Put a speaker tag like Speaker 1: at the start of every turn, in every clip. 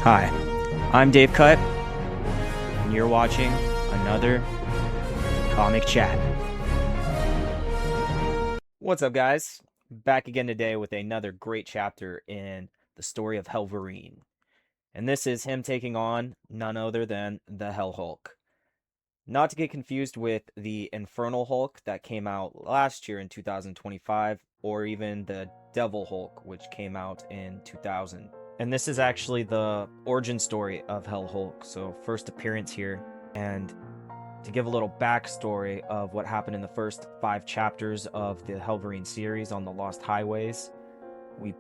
Speaker 1: Hi, I'm Dave Cut, and you're watching another Comic Chat. What's up, guys? Back again today with another great chapter in the story of Hellverine. And this is him taking on none other than the Hell Hulk. Not to get confused with the Infernal Hulk that came out last year in 2025, or even the Devil Hulk, which came out in 2000. And this is actually the origin story of Hell Hulk, so first appearance here. And to give a little backstory of what happened in the first 5 chapters of the Hellverine series on the Lost Highways, we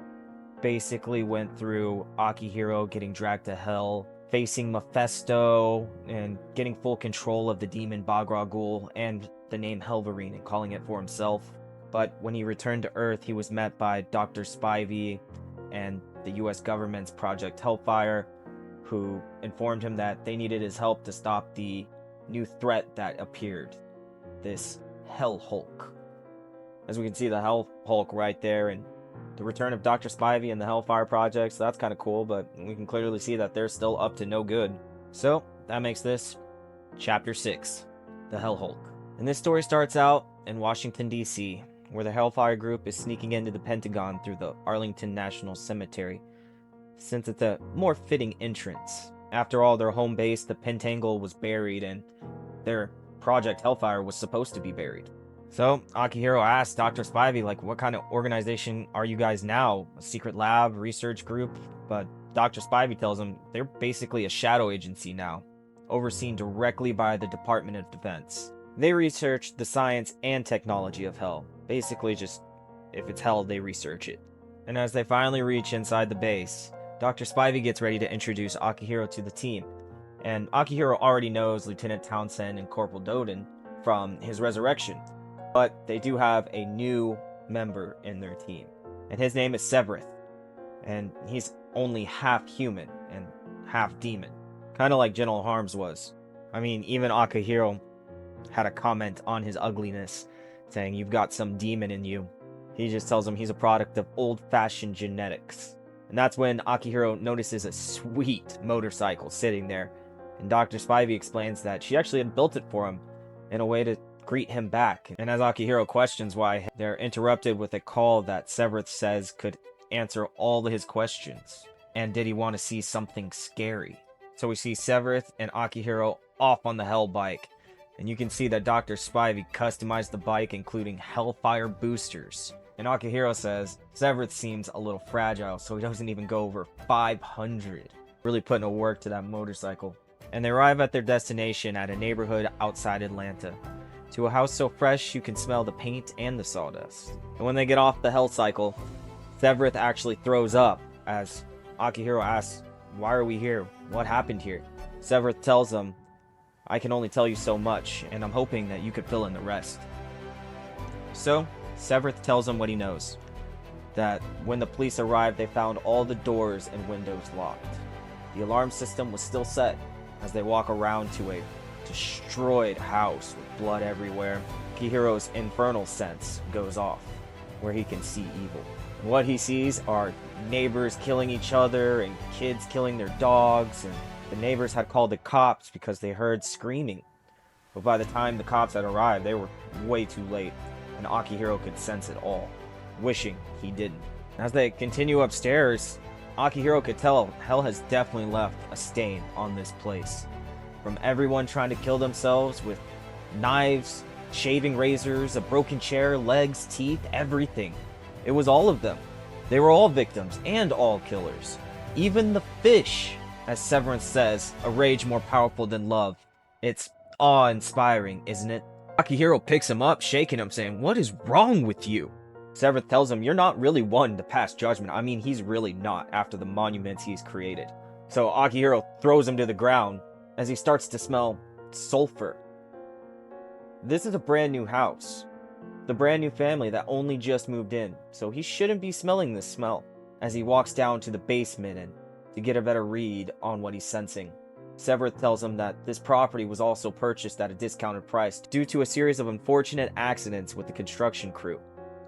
Speaker 1: basically went through Akihiro getting dragged to Hell, facing Mephisto, and getting full control of the demon Bagra Ghul and the name Hellverine and calling it for himself. But when he returned to Earth, he was met by Dr. Spivey and the US government's Project Hellfire, who informed him that they needed his help to stop the new threat that appeared, this Hell Hulk. As we can see the Hell Hulk right there, and the return of Dr. Spivey and the Hellfire Project, so that's kind of cool, but we can clearly see that they're still up to no good. So, that makes this Chapter 6, the Hell Hulk. And this story starts out in Washington, D.C., where the Hellfire group is sneaking into the Pentagon through the Arlington National Cemetery, since it's a more fitting entrance. After all, their home base, the Pentangle, was buried, and their Project Hellfire was supposed to be buried. So, Akihiro asks Dr. Spivey, what kind of organization are you guys now? A secret lab, research group? But Dr. Spivey tells him they're basically a shadow agency now, overseen directly by the Department of Defense. They research the science and technology of Hell. Basically just, if it's Hell, they research it. And as they finally reach inside the base, Dr. Spivey gets ready to introduce Akihiro to the team. And Akihiro already knows Lieutenant Townsend and Corporal Doden from his resurrection. But they do have a new member in their team. And his name is Severith. And he's only half human and half demon. Kind of like General Harms was. I mean, even Akihiro had a comment on his ugliness, saying, "You've got some demon in you." He just tells him he's a product of old-fashioned genetics. And that's when Akihiro notices a sweet motorcycle sitting there. And Dr. Spivey explains that she actually had built it for him in a way to greet him back. And as Akihiro questions why, they're interrupted with a call that Severith says could answer all of his questions. And did he want to see something scary? So we see Severith and Akihiro off on the Hell bike. And you can see that Dr. Spivey customized the bike, including Hellfire boosters. And Akihiro says Severith seems a little fragile, so he doesn't even go over 500. Really putting a work to that motorcycle. And they arrive at their destination at a neighborhood outside Atlanta, to a house so fresh you can smell the paint and the sawdust. And when they get off the Hell cycle, Severith actually throws up as Akihiro asks, "Why are we here? What happened here?" Severith tells them, "I can only tell you so much, and I'm hoping that you could fill in the rest." So, Severith tells him what he knows. That when the police arrived, they found all the doors and windows locked. The alarm system was still set. As they walk around to a destroyed house with blood everywhere, Akihiro's infernal sense goes off, where he can see evil. And what he sees are neighbors killing each other and kids killing their dogs, and the neighbors had called the cops because they heard screaming. But by the time the cops had arrived, they were way too late, and Akihiro could sense it all, wishing he didn't. As they continue upstairs, Akihiro could tell Hell has definitely left a stain on this place. From everyone trying to kill themselves with knives, shaving razors, a broken chair, legs, teeth, everything. It was all of them. They were all victims and all killers. Even the fish. As Severance says, a rage more powerful than love. It's awe-inspiring, isn't it? Akihiro picks him up, shaking him, saying, "What is wrong with you?" Severith tells him, "You're not really one to pass judgment." I mean, he's really not after the monuments he's created. So Akihiro throws him to the ground as he starts to smell sulfur. This is a brand new house. The brand new family that only just moved in. So he shouldn't be smelling this smell. As he walks down to the basement and to get a better read on what he's sensing, Severith tells him that this property was also purchased at a discounted price due to a series of unfortunate accidents with the construction crew.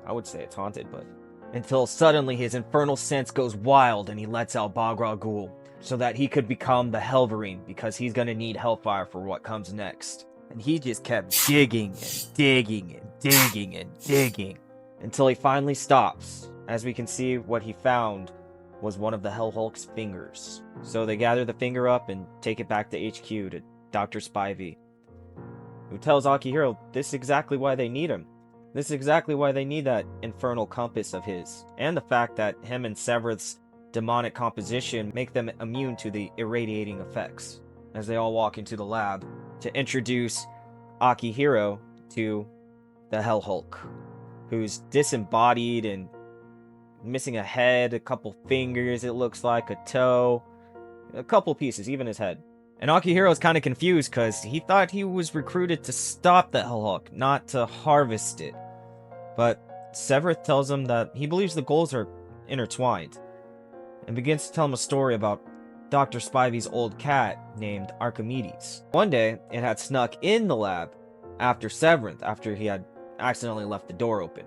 Speaker 1: I would say it's haunted, but... Until suddenly his infernal sense goes wild and he lets out Bagra Ghul. so that he could become the Hellverine, because he's gonna need Hellfire for what comes next. And he just kept digging and digging and digging and digging until he finally stops. As we can see, what he found was one of the Hellhulk's fingers. So they gather the finger up and take it back to HQ to Dr. Spivey, who tells Akihiro this is exactly why they need him. This is exactly why they need that infernal compass of his, and the fact that him and Severith's demonic composition make them immune to the irradiating effects. As they all walk into the lab to introduce Akihiro to the Hellhulk, who's disembodied and missing a head, a couple fingers, it looks like, a toe, a couple pieces, even his head. And Akihiro's kind of confused because he thought he was recruited to stop the Hellhulk, not to harvest it. But Severith tells him that he believes the goals are intertwined, and begins to tell him a story about Dr. Spivey's old cat named Archimedes. One day, it had snuck in the lab after Severith, after he had accidentally left the door open.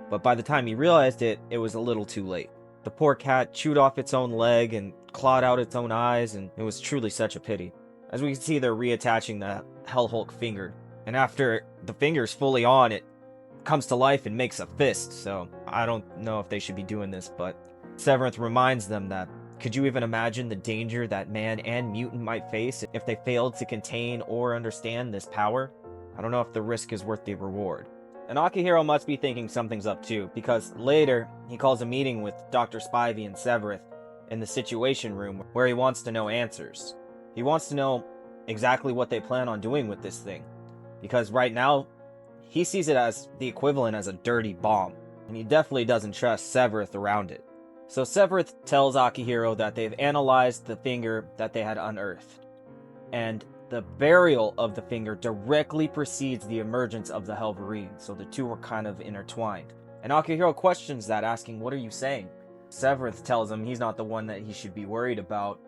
Speaker 1: But by the time he realized it, it was a little too late. The poor cat chewed off its own leg and clawed out its own eyes, and it was truly such a pity. As we can see, they're reattaching the Hellhulk finger, and after the finger's fully on, it comes to life and makes a fist. So I don't know if they should be doing this, but Severith reminds them that, could you even imagine the danger that man and mutant might face if they failed to contain or understand this power? I don't know if the risk is worth the reward. And Akihiro must be thinking something's up too, because later he calls a meeting with Dr. Spivey and Severith in the Situation Room, where he wants to know answers. He wants to know exactly what they plan on doing with this thing, because right now he sees it as the equivalent as a dirty bomb, and he definitely doesn't trust Severith around it. So Severith tells Akihiro that they've analyzed the finger that they had unearthed, and the burial of the finger directly precedes the emergence of the Hellverine, so the two were kind of intertwined. And Akihiro questions that, asking, what are you saying? Severith tells him he's not the one that he should be worried about,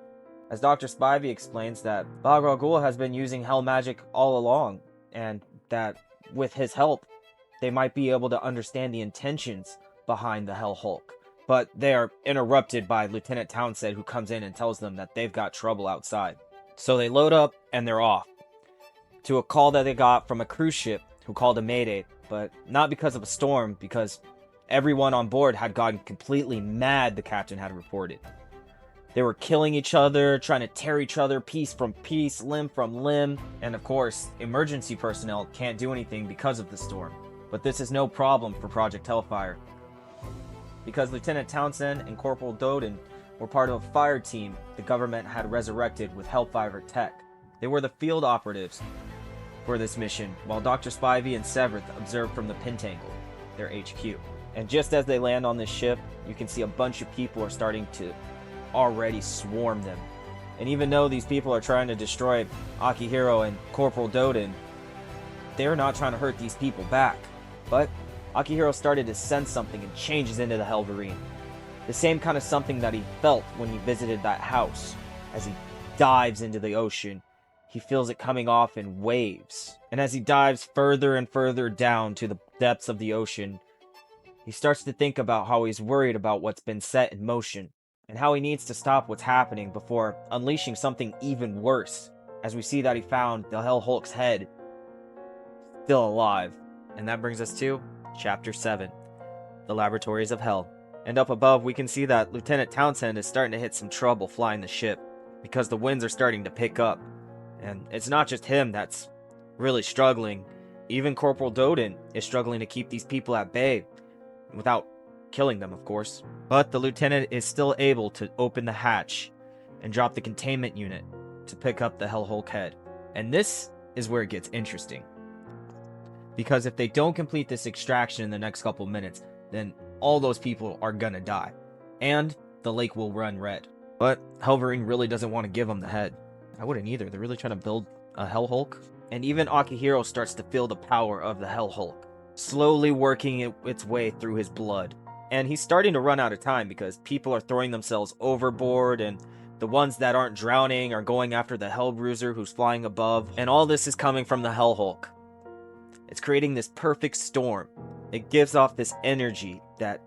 Speaker 1: as Dr. Spivey explains that Bagragul has been using hell magic all along, and that with his help, they might be able to understand the intentions behind the Hellhulk. But they are interrupted by Lieutenant Townsend, who comes in and tells them that they've got trouble outside. So they load up and they're off to a call that they got from a cruise ship who called a mayday, but not because of a storm, because everyone on board had gotten completely mad, the captain had reported. They were killing each other, trying to tear each other piece from piece, limb from limb, and of course, emergency personnel can't do anything because of the storm. But this is no problem for Project Hellfire, because Lieutenant Townsend and Corporal Doden were part of a fire team the government had resurrected with Hellfire tech. They were the field operatives for this mission, while Dr. Spivey and Severith observed from the Pentangle, their HQ. And just as they land on this ship, you can see a bunch of people are starting to already swarm them. And even though these people are trying to destroy Akihiro and Corporal Doden, they're not trying to hurt these people back. But Akihiro started to sense something and changes into the Hellverine. The same kind of something that he felt when he visited that house. As he dives into the ocean, he feels it coming off in waves. And as he dives further and further down to the depths of the ocean, he starts to think about how he's worried about what's been set in motion, and how he needs to stop what's happening before unleashing something even worse, as we see that he found the Hellhulk's head still alive. And that brings us to Chapter 7, The Laboratories of Hell. And up above, we can see that Lieutenant Townsend is starting to hit some trouble flying the ship, because the winds are starting to pick up. And it's not just him that's really struggling. Even Corporal Doden is struggling to keep these people at bay, without killing them, of course. But the lieutenant is still able to open the hatch and drop the containment unit to pick up the Hellhulk head. And this is where it gets interesting, because if they don't complete this extraction in the next couple minutes, then all those people are gonna die, and the lake will run red. But Hellverine really doesn't want to give them the head. I wouldn't either. They're really trying to build a Hellhulk. And even Akihiro starts to feel the power of the Hellhulk, slowly working its way through his blood. And he's starting to run out of time, because people are throwing themselves overboard, and the ones that aren't drowning are going after the Hellbruiser who's flying above. And all this is coming from the Hellhulk. It's creating this perfect storm. It gives off this energy that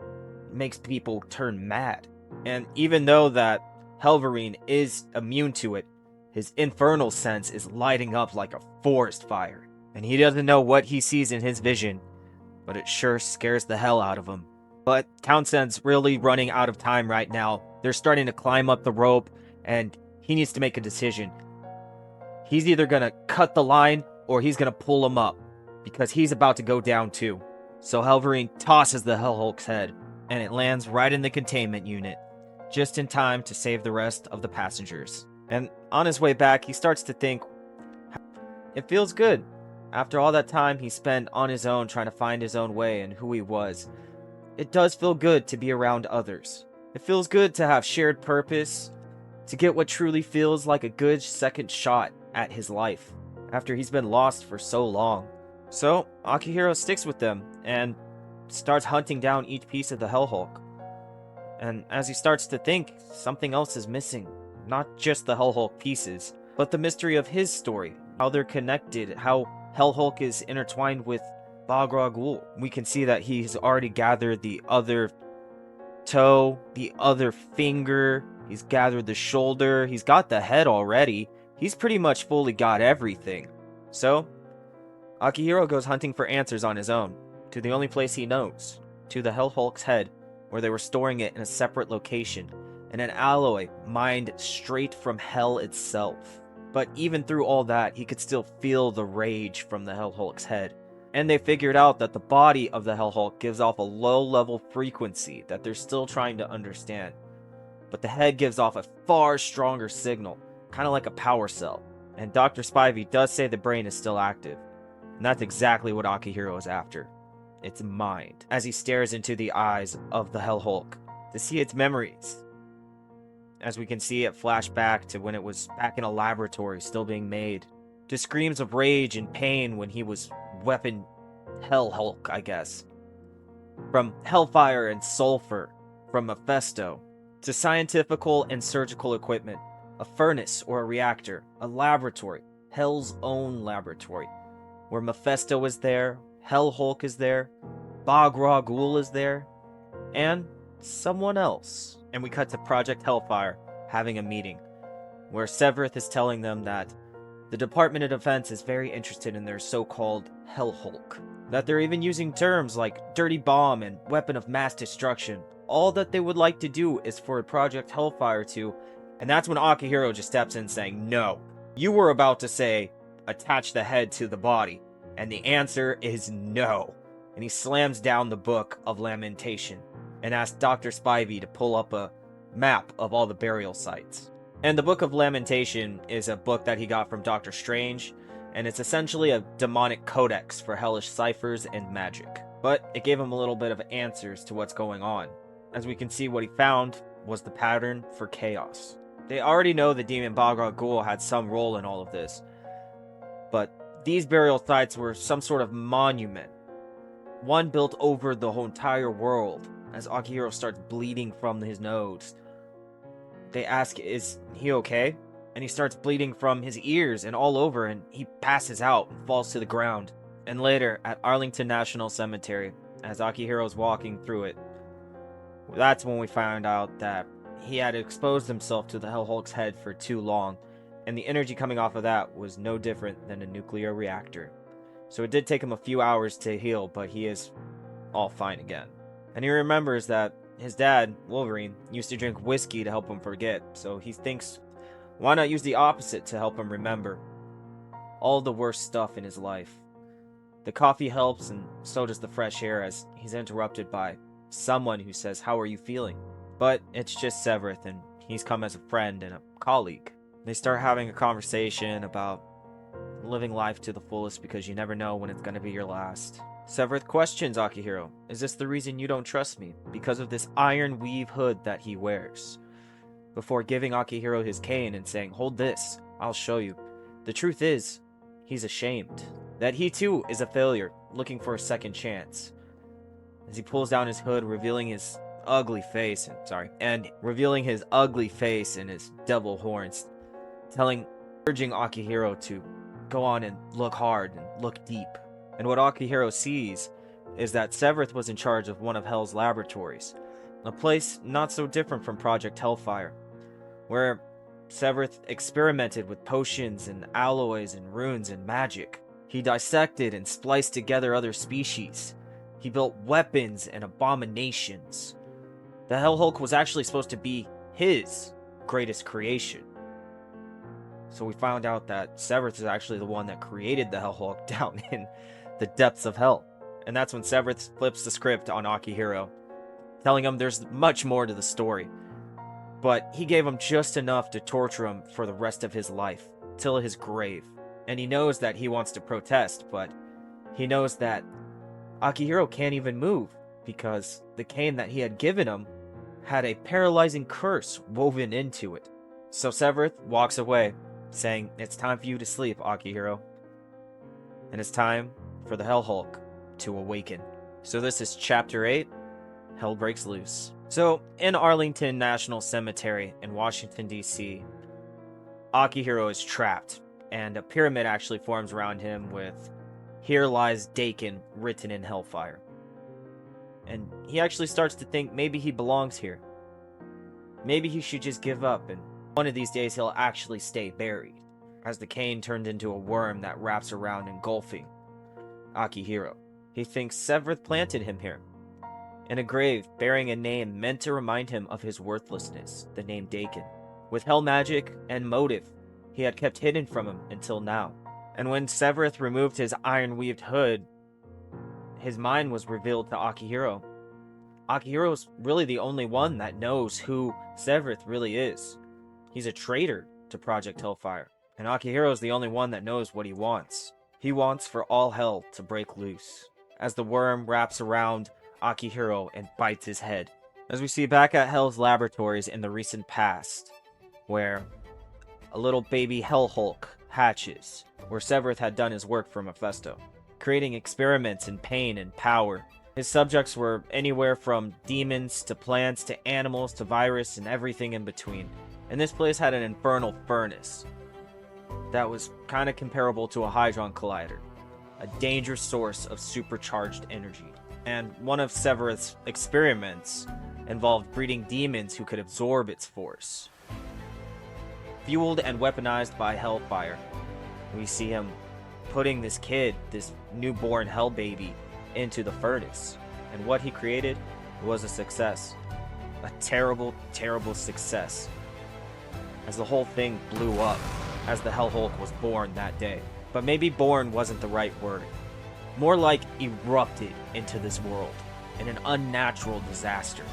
Speaker 1: makes people turn mad. And even though that Hellverine is immune to it. His infernal sense is lighting up like a forest fire, and he doesn't know what he sees in his vision, but it sure scares the hell out of him. But Townsend's really running out of time right now. They're starting to climb up the rope, and he needs to make a decision. He's either gonna cut the line, or he's gonna pull him up, because he's about to go down too. So Hellverine tosses the Hellhulk's head, and it lands right in the containment unit, just in time to save the rest of the passengers. And on his way back, he starts to think, it feels good. After all that time he spent on his own trying to find his own way and who he was, it does feel good to be around others. It feels good to have shared purpose, to get what truly feels like a good second shot at his life, after he's been lost for so long. So, Akihiro sticks with them, and starts hunting down each piece of the Hellhulk. And as he starts to think, something else is missing. Not just the Hellhulk pieces, but the mystery of his story, how they're connected, how Hellhulk is intertwined with Bagra Ghul. We can see that he's already gathered the other toe, the other finger, he's gathered the shoulder, he's got the head already. He's pretty much fully got everything. So, Akihiro goes hunting for answers on his own, to the only place he knows, to the Hellhulk's head, where they were storing it in a separate location, in an alloy mined straight from hell itself. But even through all that, he could still feel the rage from the Hellhulk's head. And they figured out that the body of the Hellhulk gives off a low-level frequency that they're still trying to understand. But the head gives off a far stronger signal, kind of like a power cell. And Dr. Spivey does say the brain is still active. And that's exactly what Akihiro is after. Its mind, as he stares into the eyes of the Hellhulk to see its memories. As we can see it flash back to when it was back in a laboratory still being made. To screams of rage and pain when he was weapon Hellhulk, I guess. From hellfire and sulfur, from mephisto, to scientifical and surgical equipment, a furnace or a reactor, a laboratory, Hell's own laboratory, where Mephisto is there, Hellhulk is there, Bagra Ghul is there, and someone else. And we cut to Project Hellfire having a meeting, where Severith is telling them that the Department of Defense is very interested in their so-called Hellhulk, that they're even using terms like dirty bomb and weapon of mass destruction. All that they would like to do is for Project Hellfire to, and that's when Akihiro just steps in saying, no, you were about to say, attach the head to the body, and the answer is no. And he slams down the Book of Lamentation, and asks Dr. Spivey to pull up a map of all the burial sites. And the Book of Lamentation is a book that he got from Doctor Strange, and it's essentially a demonic codex for hellish ciphers and magic. But it gave him a little bit of answers to what's going on. As we can see, what he found was the pattern for chaos. They already know the demon Bagra Ghul had some role in all of this, but these burial sites were some sort of monument, one built over the whole entire world. As Akihiro starts bleeding from his nose, they ask, is he okay? And he starts bleeding from his ears and all over, and he passes out and falls to the ground. And later, at Arlington National Cemetery, as Akihiro's walking through it, that's when we found out that he had exposed himself to the Hellhulk's head for too long, and the energy coming off of that was no different than a nuclear reactor. So it did take him a few hours to heal, but he is all fine again. And he remembers that his dad, Wolverine, used to drink whiskey to help him forget, so he thinks, why not use the opposite to help him remember all the worst stuff in his life? The coffee helps, and so does the fresh air, as he's interrupted by someone who says, how are you feeling? But it's just Severith, and he's come as a friend and a colleague. They start having a conversation about living life to the fullest because you never know when it's going to be your last. Severith questions Akihiro, is this the reason you don't trust me? Because of this iron weave hood that he wears. Before giving Akihiro his cane and saying, hold this, I'll show you. The truth is, he's ashamed. That he too is a failure, looking for a second chance. As he pulls down his hood, revealing his ugly face, and revealing his ugly face and his devil horns, urging Akihiro to go on and look hard and look deep. And what Akihiro sees is that Severith was in charge of one of Hell's laboratories, a place not so different from Project Hellfire, where Severith experimented with potions and alloys and runes and magic. He dissected and spliced together other species. He built weapons and abominations. The Hellhulk was actually supposed to be his greatest creation. So we found out that Severith is actually the one that created the Hellhulk down in the depths of hell. And that's when Severith flips the script on Akihiro, telling him there's much more to the story. But he gave him just enough to torture him for the rest of his life, till his grave. And he knows that he wants to protest, but he knows that Akihiro can't even move, because the cane that he had given him had a paralyzing curse woven into it. So Severith walks away, saying, "It's time for you to sleep, Akihiro. And it's time for the Hellhulk to awaken." So this is Chapter 8, Hell Breaks Loose. So, in Arlington National Cemetery in Washington, D.C., Akihiro is trapped, and a pyramid actually forms around him with "Here lies Dakin" written in Hellfire. And he actually starts to think maybe he belongs here. Maybe he should just give up, and one of these days he'll actually stay buried, as the cane turned into a worm that wraps around engulfing Akihiro. He thinks Severith planted him here, in a grave bearing a name meant to remind him of his worthlessness, the name Dakin, with hell magic and motive he had kept hidden from him until now. And when Severith removed his iron-weaved hood, his mind was revealed to Akihiro. Akihiro's really the only one that knows who Severith really is. He's a traitor to Project Hellfire, and Akihiro's the only one that knows what he wants. He wants for all hell to break loose, as the worm wraps around Akihiro and bites his head. As we see back at Hell's Laboratories in the recent past, where a little baby Hellhulk hatches, where Severith had done his work for Mephisto, creating experiments in pain and power. His subjects were anywhere from demons to plants to animals to virus and everything in between. And this place had an infernal furnace that was kind of comparable to a Hadron Collider, a dangerous source of supercharged energy. And one of Severith's experiments involved breeding demons who could absorb its force. Fueled and weaponized by Hellfire, we see him putting this kid, this newborn hell baby, into the furnace. And what he created was a success. A terrible, terrible success. As the whole thing blew up, as the Hellhulk was born that day. But maybe born wasn't the right word. More like erupted into this world in an unnatural disaster,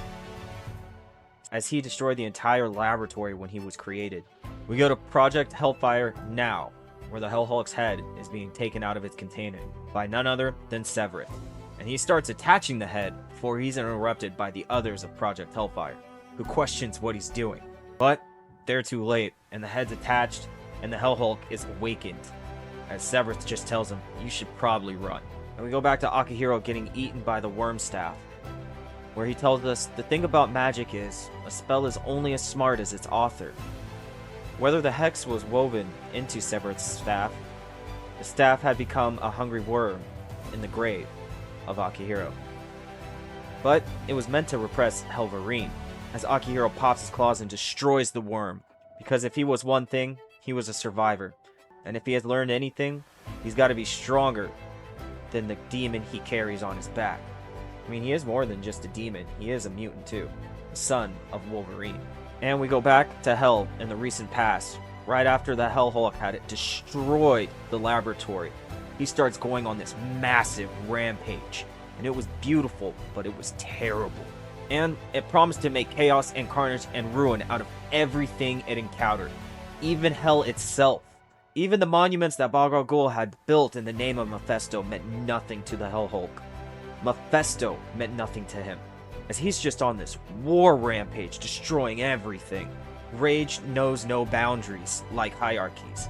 Speaker 1: as he destroyed the entire laboratory when he was created. We go to Project Hellfire now, where the Hellhulk's head is being taken out of its container by none other than Severith. And he starts attaching the head before he's interrupted by the others of Project Hellfire, who questions what he's doing. But they're too late, and the head's attached, and the Hellhulk is awakened, as Severith just tells him, "You should probably run." And we go back to Akihiro getting eaten by the worm staff, where he tells us the thing about magic is, a spell is only as smart as its author. Whether the hex was woven into Severith's staff, the staff had become a hungry worm in the grave of Akihiro. But it was meant to repress Hellverine, as Akihiro pops his claws and destroys the worm, because if he was one thing, he was a survivor. And if he has learned anything, he's got to be stronger than the demon he carries on his back. I mean, he is more than just a demon. He is a mutant too, the son of Wolverine. And we go back to Hell in the recent past, right after the Hellhulk had it destroyed the laboratory. He starts going on this massive rampage, and it was beautiful, but it was terrible. And it promised to make chaos and carnage and ruin out of everything it encountered, even hell itself. Even the monuments that Baghra Ghul had built in the name of Mephisto meant nothing to the Hellhulk. Mephisto meant nothing to him, as he's just on this war rampage, destroying everything. Rage knows no boundaries, like hierarchies,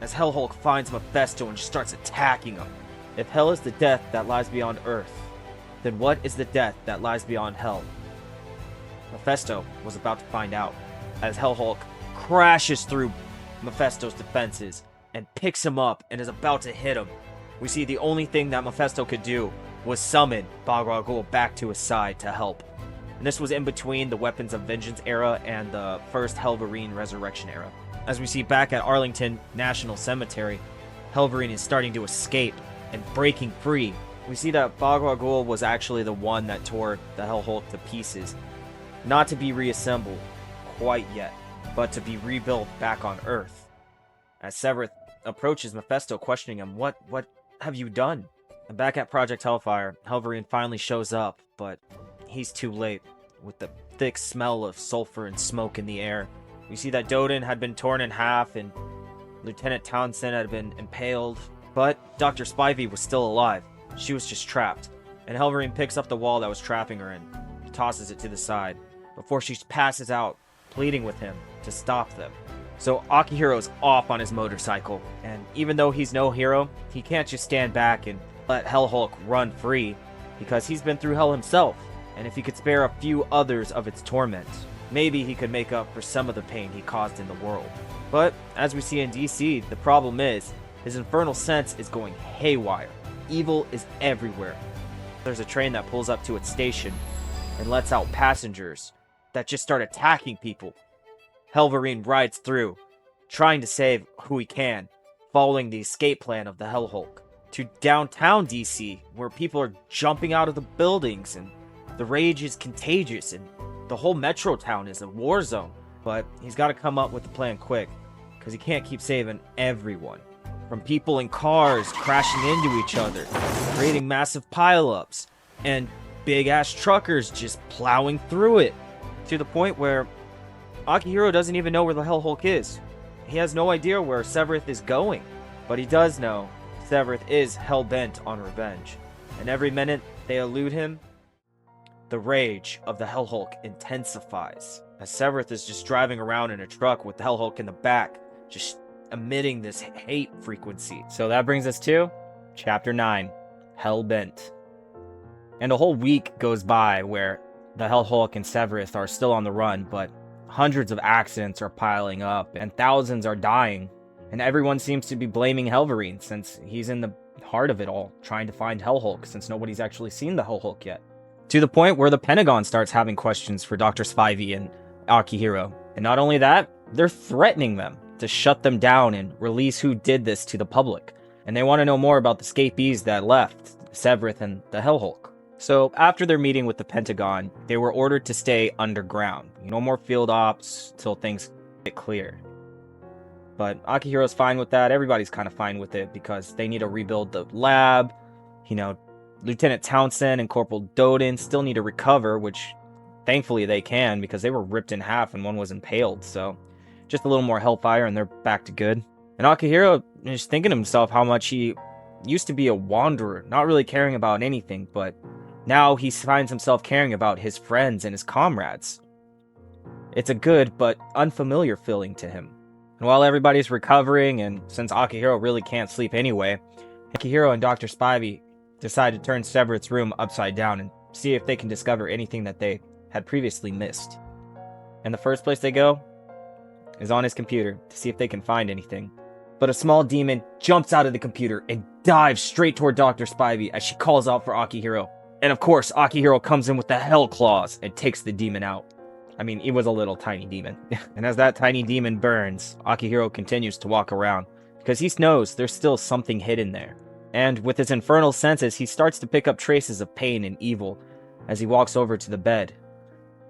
Speaker 1: as Hellhulk finds Mephisto and starts attacking him. If hell is the death that lies beyond Earth, then what is the death that lies beyond hell? Mephisto was about to find out, as Hellhulk crashes through Mephisto's defenses and picks him up and is about to hit him. We see the only thing that Mephisto could do was summon Baghra Ghul back to his side to help. And this was in between the Weapons of Vengeance era and the first Hellverine Resurrection era. As we see back at Arlington National Cemetery, Hellverine is starting to escape and breaking free. We see that Bagua Ghul was actually the one that tore the Hell Hulk to pieces, not to be reassembled quite yet, but to be rebuilt back on Earth. As Severith approaches Mephisto, questioning him, what have you done? And back at Project Hellfire, Hellverine finally shows up, but he's too late. With the thick smell of sulfur and smoke in the air, we see that Doden had been torn in half and Lieutenant Townsend had been impaled, but Dr. Spivey was still alive. She was just trapped, and Hellverine picks up the wall that was trapping her and tosses it to the side before she passes out, pleading with him to stop them. So Akihiro's off on his motorcycle, and even though he's no hero, he can't just stand back and let Hell Hulk run free, because he's been through hell himself, and if he could spare a few others of its torment, maybe he could make up for some of the pain he caused in the world. But, as we see in DC, the problem is, his infernal sense is going haywire. Evil is everywhere. There's a train that pulls up to its station and lets out passengers that just start attacking people. Hellverine rides through, trying to save who he can, following the escape plan of the Hell Hulk, to downtown DC, where people are jumping out of the buildings and the rage is contagious and the whole metro town is a war zone. But he's got to come up with a plan quick, because he can't keep saving everyone. From people in cars crashing into each other, creating massive pileups, and big-ass truckers just plowing through it, to the point where Akihiro doesn't even know where the Hell Hulk is. He has no idea where Severith is going, but he does know Severith is hell-bent on revenge, and every minute they elude him, the rage of the Hell Hulk intensifies, as Severith is just driving around in a truck with the Hell Hulk in the back, just emitting this hate frequency. So that brings us to Chapter 9, Hell-bent. And a whole week goes by where the Hell Hulk and Severith are still on the run, but hundreds of accidents are piling up, and thousands are dying, and everyone seems to be blaming Hellverine, since he's in the heart of it all, trying to find Hell Hulk, since nobody's actually seen the Hell Hulk yet. To the point where the Pentagon starts having questions for Dr. Spivey and Akihiro. And not only that, they're threatening them to shut them down and release who did this to the public. And they want to know more about the escapees that left, Severith and the Hell Hulk. So after their meeting with the Pentagon, they were ordered to stay underground. No more field ops till things get clear. But Akihiro's fine with that. Everybody's kind of fine with it because they need to rebuild the lab. Lieutenant Townsend and Corporal Doden still need to recover, which thankfully they can because they were ripped in half and one was impaled. So just a little more hellfire and they're back to good. And Akihiro is thinking to himself how much he used to be a wanderer, not really caring about anything, but now he finds himself caring about his friends and his comrades. It's a good but unfamiliar feeling to him. And while everybody's recovering, and since Akihiro really can't sleep anyway, Akihiro and Dr. Spivey decide to turn Severith's room upside down and see if they can discover anything that they had previously missed. And the first place they go is on his computer to see if they can find anything. But a small demon jumps out of the computer and dives straight toward Dr. Spivey as she calls out for Akihiro. And of course, Akihiro comes in with the Hell Claws and takes the demon out. I mean, it was a little tiny demon. And as that tiny demon burns, Akihiro continues to walk around because he knows there's still something hidden there. And with his infernal senses, he starts to pick up traces of pain and evil as he walks over to the bed.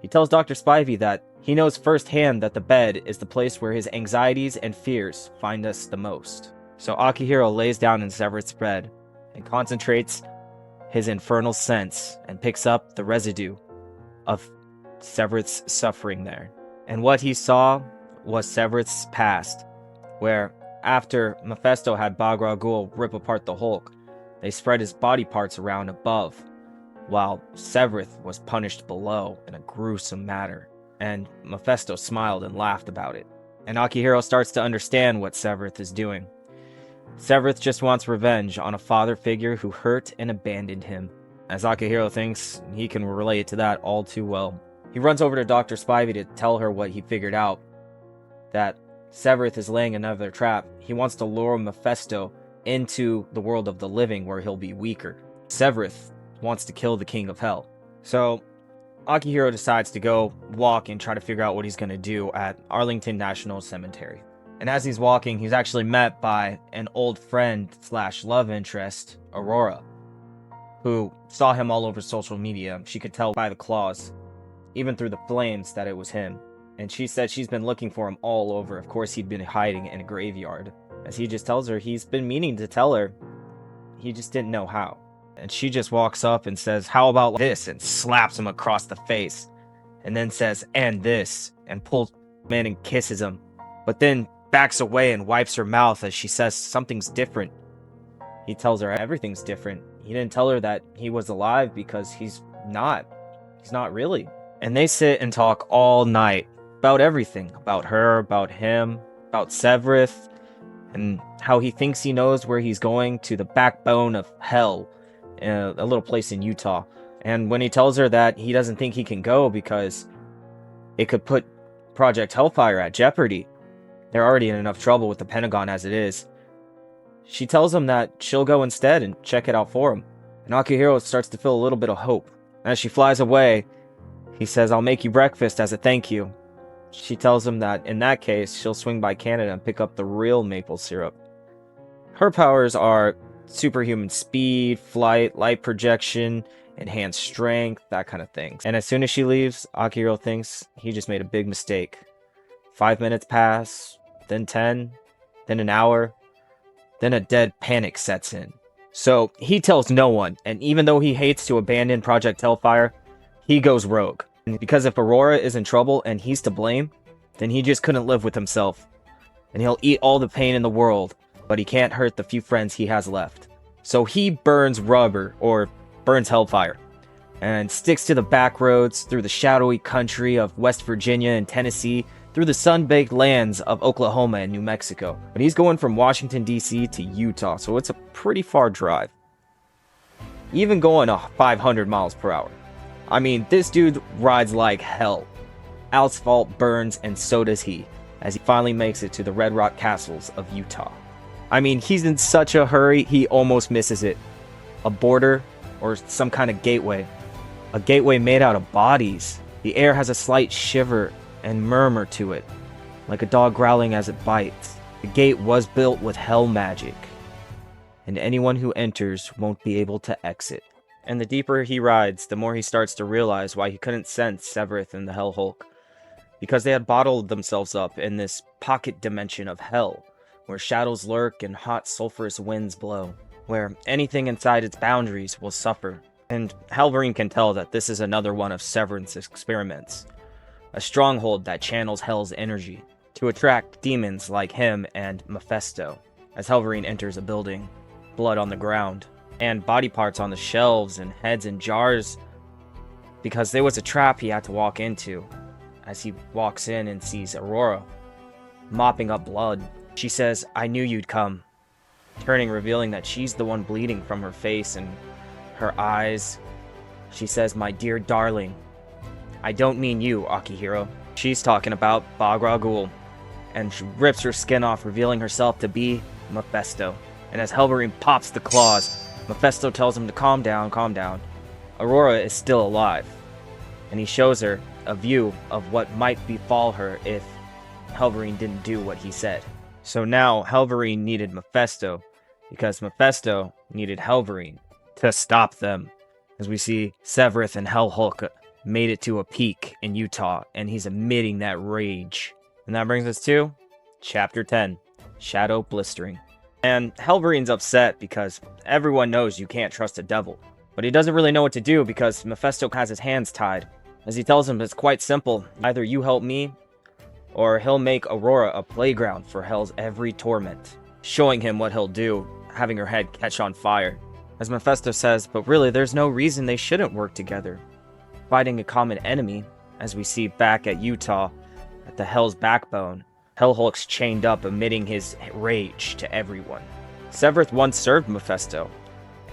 Speaker 1: He tells Dr. Spivey that he knows firsthand that the bed is the place where his anxieties and fears find us the most. So Akihiro lays down in Severith's bed and concentrates his infernal sense and picks up the residue of Severith's suffering there. And what he saw was Severith's past, where after Mephisto had Bagua Ghul rip apart the Hulk, they spread his body parts around above, while Severith was punished below in a gruesome manner. And Mephisto smiled and laughed about it. And Akihiro starts to understand what Severith is doing. Severith just wants revenge on a father figure who hurt and abandoned him. As Akihiro thinks he can relate to that all too well. He runs over to Dr. Spivey to tell her what he figured out. That Severith is laying another trap. He wants to lure Mephisto into the world of the living where he'll be weaker. Severith wants to kill the King of Hell. So Akihiro decides to go walk and try to figure out what he's going to do at Arlington National Cemetery. And as he's walking, he's actually met by an old friend / love interest, Aurora, who saw him all over social media. She could tell by the claws, even through the flames, that it was him. And she said she's been looking for him all over. Of course, he'd been hiding in a graveyard. As he just tells her, he's been meaning to tell her. He just didn't know how. And she just walks up and says, "How about this?" and slaps him across the face. And then says, "And this," and pulls him in and kisses him. But then backs away and wipes her mouth as she says something's different. He tells her everything's different. He didn't tell her that he was alive because he's not. He's not really. And they sit and talk all night about everything. About her, about him, about Severith, and how he thinks he knows where he's going, to the backbone of hell, a little place in Utah. And when he tells her that he doesn't think he can go because it could put Project Hellfire at jeopardy, they're already in enough trouble with the Pentagon as it is, she tells him that she'll go instead and check it out for him. And Akihiro starts to feel a little bit of hope. As she flies away, he says, "I'll make you breakfast as a thank you." She tells him that in that case, she'll swing by Canada and pick up the real maple syrup. Her powers are superhuman speed, flight, light projection, enhanced strength, that kind of thing. And as soon as she leaves, Akihiro thinks he just made a big mistake. 5 minutes pass, then 10, then an hour, then a dead panic sets in. So he tells no one, and even though he hates to abandon Project Hellfire, he goes rogue. Because if Aurora is in trouble and he's to blame, then he just couldn't live with himself. And he'll eat all the pain in the world, but he can't hurt the few friends he has left. So he burns rubber, or burns Hellfire, and sticks to the back roads through the shadowy country of West Virginia and Tennessee, through the sun-baked lands of Oklahoma and New Mexico. But he's going from Washington, D.C. to Utah, so it's a pretty far drive. Even going 500 miles per hour. I mean, this dude rides like hell. Asphalt burns, and so does he, as he finally makes it to the Red Rock Castles of Utah. I mean, he's in such a hurry, he almost misses it. A border, or some kind of gateway. A gateway made out of bodies. The air has a slight shiver and murmur to it, like a dog growling as it bites. The gate was built with hell magic, and anyone who enters won't be able to exit. And the deeper he rides, the more he starts to realize why he couldn't sense Severith and the Hell Hulk. Because they had bottled themselves up in this pocket dimension of hell, where shadows lurk and hot sulphurous winds blow, where anything inside its boundaries will suffer. And Hellverine can tell that this is another one of Severith's experiments. A stronghold that channels hell's energy to attract demons like him and Mephisto. As Hellverine enters a building, blood on the ground, and body parts on the shelves and heads in jars, because there was a trap he had to walk into. As he walks in and sees Aurora mopping up blood, she says, "I knew you'd come," turning, revealing that she's the one bleeding from her face and her eyes. She says, "My dear darling, I don't mean you, Akihiro." She's talking about Bagra Ghul, and she rips her skin off, revealing herself to be Mephisto. And as Hellverine pops the claws, Mephisto tells him to calm down, calm down. Aurora is still alive, and he shows her a view of what might befall her if Hellverine didn't do what he said. So now Hellverine needed Mephisto, because Mephisto needed Hellverine to stop them. As we see Severith and Hell Hulk made it to a peak in Utah, and he's emitting that rage. And that brings us to Chapter 10, Shadow Blistering. And Hellverine's upset because everyone knows you can't trust a devil. But he doesn't really know what to do because Mephisto has his hands tied. As he tells him it's quite simple, either you help me, or he'll make Aurora a playground for hell's every torment. Showing him what he'll do, having her head catch on fire. As Mephisto says, but really there's no reason they shouldn't work together. Fighting a common enemy, as we see back at Utah, at the Hell's backbone, Hell Hulk's chained up, emitting his rage to everyone. Severith once served Mephisto,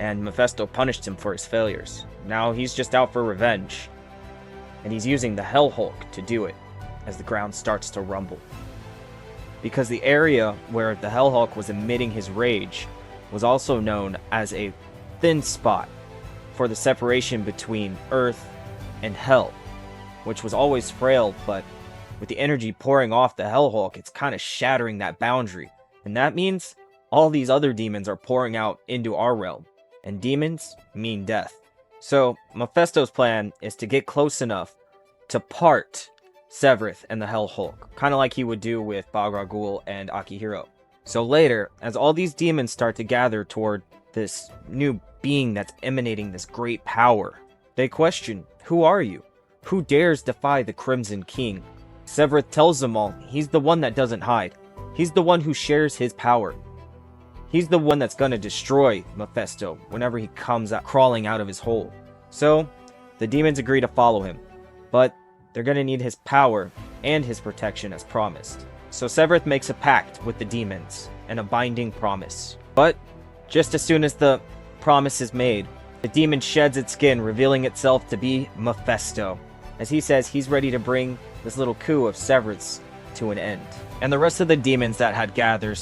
Speaker 1: and Mephisto punished him for his failures. Now he's just out for revenge, and he's using the Hell Hulk to do it, as the ground starts to rumble. Because the area where the Hell Hulk was emitting his rage was also known as a thin spot for the separation between Earth and Hell. which was always frail, but with the energy pouring off the Hellhulk, it's kind of shattering that boundary. And that means all these other demons are pouring out into our realm. And demons mean death. So Mephisto's plan is to get close enough to part Sevireth and the Hellhulk, kind of like he would do with Balrog Ghul and Akihiro. So later, as all these demons start to gather toward this new being that's emanating this great power, they question, who are you? Who dares defy the Crimson King? Sevireth tells them all he's the one that doesn't hide. He's the one who shares his power. He's the one that's gonna destroy Mephisto whenever he comes out crawling out of his hole. So, the demons agree to follow him, but they're gonna need his power and his protection as promised. So Sevireth makes a pact with the demons and a binding promise. But just as soon as the promise is made, the demon sheds its skin, revealing itself to be Mephisto, as he says he's ready to bring this little coup of Sevireth's to an end. And the rest of the demons that had gathered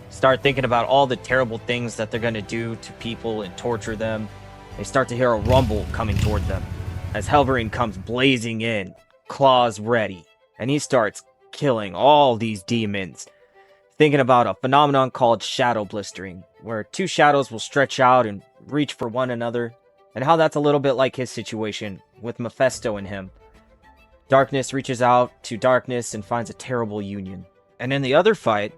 Speaker 1: start thinking about all the terrible things that they're going to do to people and torture them. They start to hear a rumble coming toward them as Hellverine comes blazing in, claws ready, and he starts killing all these demons, thinking about a phenomenon called shadow blistering, where two shadows will stretch out and reach for one another, and how that's a little bit like his situation with Mephisto and him. Darkness reaches out to darkness and finds a terrible union. And in the other fight,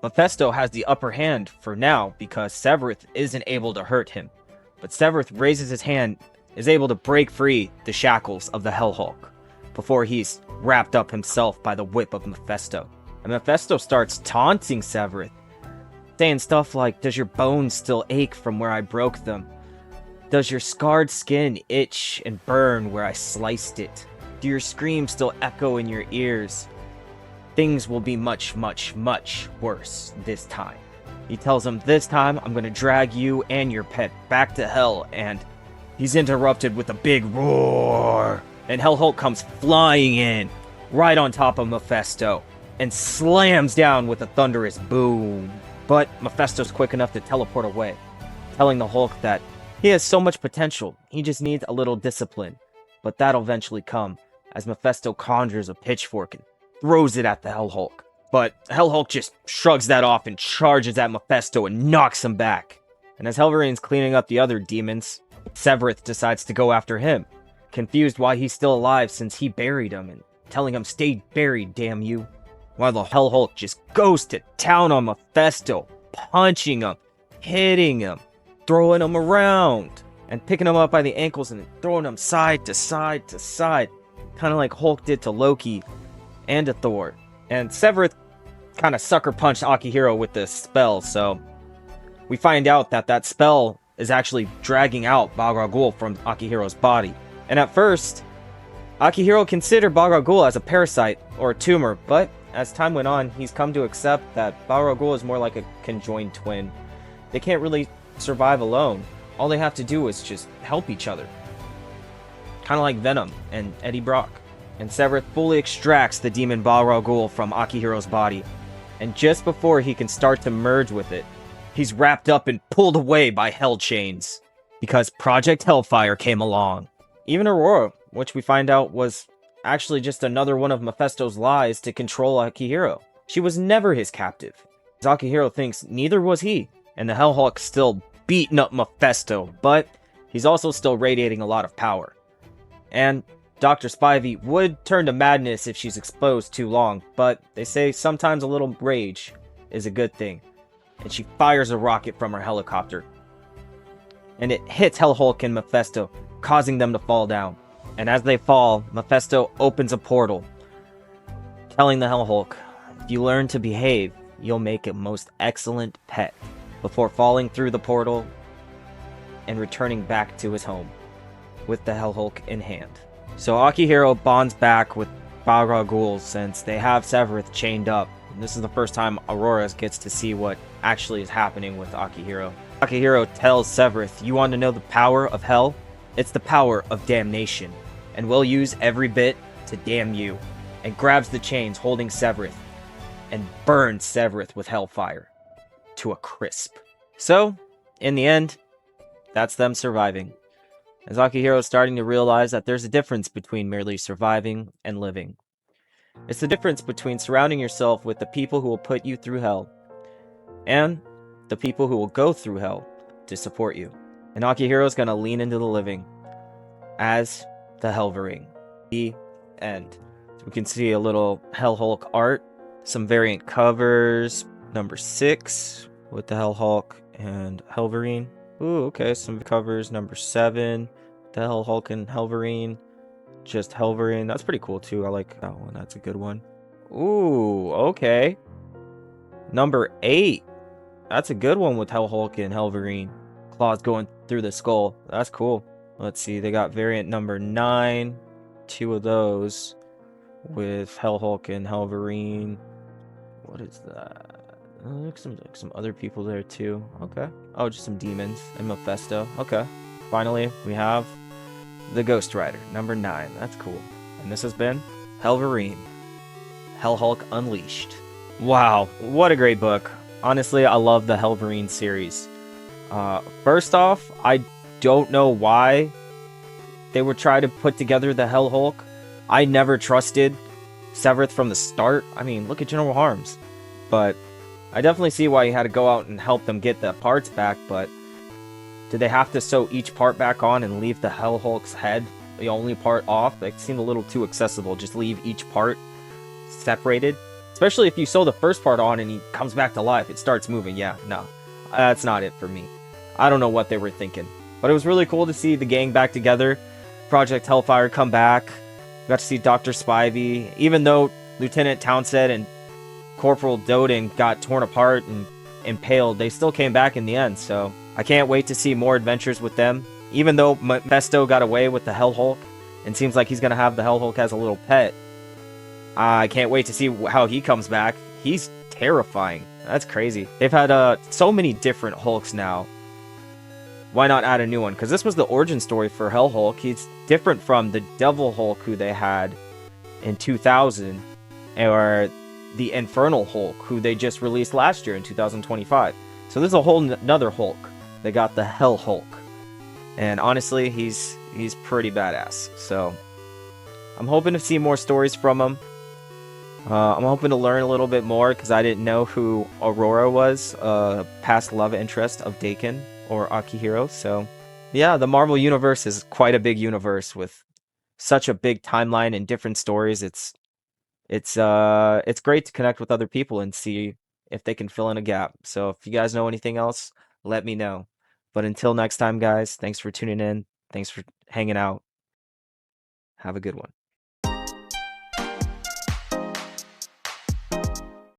Speaker 1: Mephisto has the upper hand for now because Sevireth isn't able to hurt him. But Sevireth raises his hand, is able to break free the shackles of the Hellhulk before he's wrapped up himself by the whip of Mephisto. And Mephisto starts taunting Sevireth, saying stuff like, "Does your bones still ache from where I broke them? Does your scarred skin itch and burn where I sliced it? Do your screams still echo in your ears? Things will be much, much, much worse this time." He tells him, "This time, I'm going to drag you and your pet back to hell," and he's interrupted with a big roar. And Hellhulk comes flying in, right on top of Mephisto, and slams down with a thunderous boom. But Mephisto's quick enough to teleport away, telling the Hulk that he has so much potential, he just needs a little discipline. But that'll eventually come, as Mephisto conjures a pitchfork and throws it at the Hellhulk. But Hellhulk just shrugs that off and charges at Mephisto and knocks him back. And as Hellverine's cleaning up the other demons, Sevireth decides to go after him, confused why he's still alive since he buried him, and telling him, "Stay buried, damn you." While the Hellhulk just goes to town on Mephisto, punching him, hitting him, throwing him around, and picking him up by the ankles and throwing him side to side to side, kind of like Hulk did to Loki and to Thor. And Sevireth kind of sucker punched Akihiro with this spell, so we find out that that spell is actually dragging out Balrog Ghul from Akihiro's body. And at first, Akihiro considered Balrog Ghul as a parasite or a tumor, but as time went on, he's come to accept that Balrog Ghul is more like a conjoined twin. They can't really survive alone. All they have to do is just help each other. Kind of like Venom and Eddie Brock. And Sevireth fully extracts the demon Balrog Ghul from Akihiro's body. And just before he can start to merge with it, he's wrapped up and pulled away by hell chains. Because Project Hellfire came along. Even Aurora, which we find out was actually just another one of Mephisto's lies to control Akihiro. She was never his captive. Akihiro thinks neither was he. And the Hellhulk's still beating up Mephisto, but he's also still radiating a lot of power. And Dr. Spivey would turn to madness if she's exposed too long, but they say sometimes a little rage is a good thing. And she fires a rocket from her helicopter. And it hits Hellhulk and Mephisto, causing them to fall down. And as they fall, Mephisto opens a portal, telling the Hellhulk, "If you learn to behave, you'll make a most excellent pet," before falling through the portal and returning back to his home with the Hellhulk in hand. So Akihiro bonds back with Balrog Ghul since they have Sevireth chained up. And this is the first time Aurora gets to see what actually is happening with Akihiro. Akihiro tells Sevireth, "You want to know the power of hell? It's the power of damnation, and we'll use every bit to damn you," and grabs the chains holding Sevireth and burns Sevireth with hellfire to a crisp. So, in the end, that's them surviving. as Akihiro is starting to realize that there's a difference between merely surviving and living. It's the difference between surrounding yourself with the people who will put you through hell and the people who will go through hell to support you. And Akihiro is going to lean into the living as the Hellverine. The end. So we can see a little Hell Hulk art, some variant covers, number 6 with the Hell Hulk and Hellverine. Ooh, okay, some covers, number 7, the Hell Hulk and Hellverine, just Hellverine. That's pretty cool too. I like that one. That's a good one. Ooh, okay. Number 8. That's a good one with Hell Hulk and Hellverine. Claws going through the skull. That's cool. Let's see, they got variant number 9. 2 of those with Hell Hulk and Hellverine. What is that? Like some other people there too. Okay. Oh, just some demons and Mephisto. Okay. Finally, we have the Ghost Rider, number 9. That's cool. And this has been Hellverine, Hell Hulk Unleashed. Wow, what a great book. Honestly, I love the Hellverine series. First off, I don't know why they would try to put together the Hell Hulk. I never trusted Severith from the start. I mean, look at General Harms. But I definitely see why he had to go out and help them get the parts back, but did they have to sew each part back on and leave the Hell Hulk's head, the only part, off? It seemed a little too accessible. Just leave each part separated. Especially if you sew the first part on and he comes back to life. It starts moving. Yeah, no. That's not it for me. I don't know what they were thinking. But it was really cool to see the gang back together. Project Hellfire come back. Got to see Dr. Spivey. Even though Lieutenant Townsend and Corporal Doden got torn apart and impaled, they still came back in the end. So I can't wait to see more adventures with them. Even though Mephisto got away with the Hell Hulk and seems like he's going to have the Hell Hulk as a little pet, I can't wait to see how he comes back. He's terrifying. That's crazy. They've had so many different Hulks now. Why not add a new one? Because this was the origin story for Hell Hulk. He's different from the Devil Hulk who they had in 2000, or the Infernal Hulk who they just released last year in 2025. So there's a whole another Hulk. They got the Hell Hulk, and honestly, he's pretty badass. So I'm hoping to see more stories from him. I'm hoping to learn a little bit more because I didn't know who Aurora was, past love interest of Dakin or Akihiro. So yeah, the Marvel universe is quite a big universe with such a big timeline and different stories. It's great to connect with other people and see if they can fill in a gap. So if you guys know anything else, let me know. But until next time, guys, thanks for tuning in. Thanks for hanging out. Have a good one.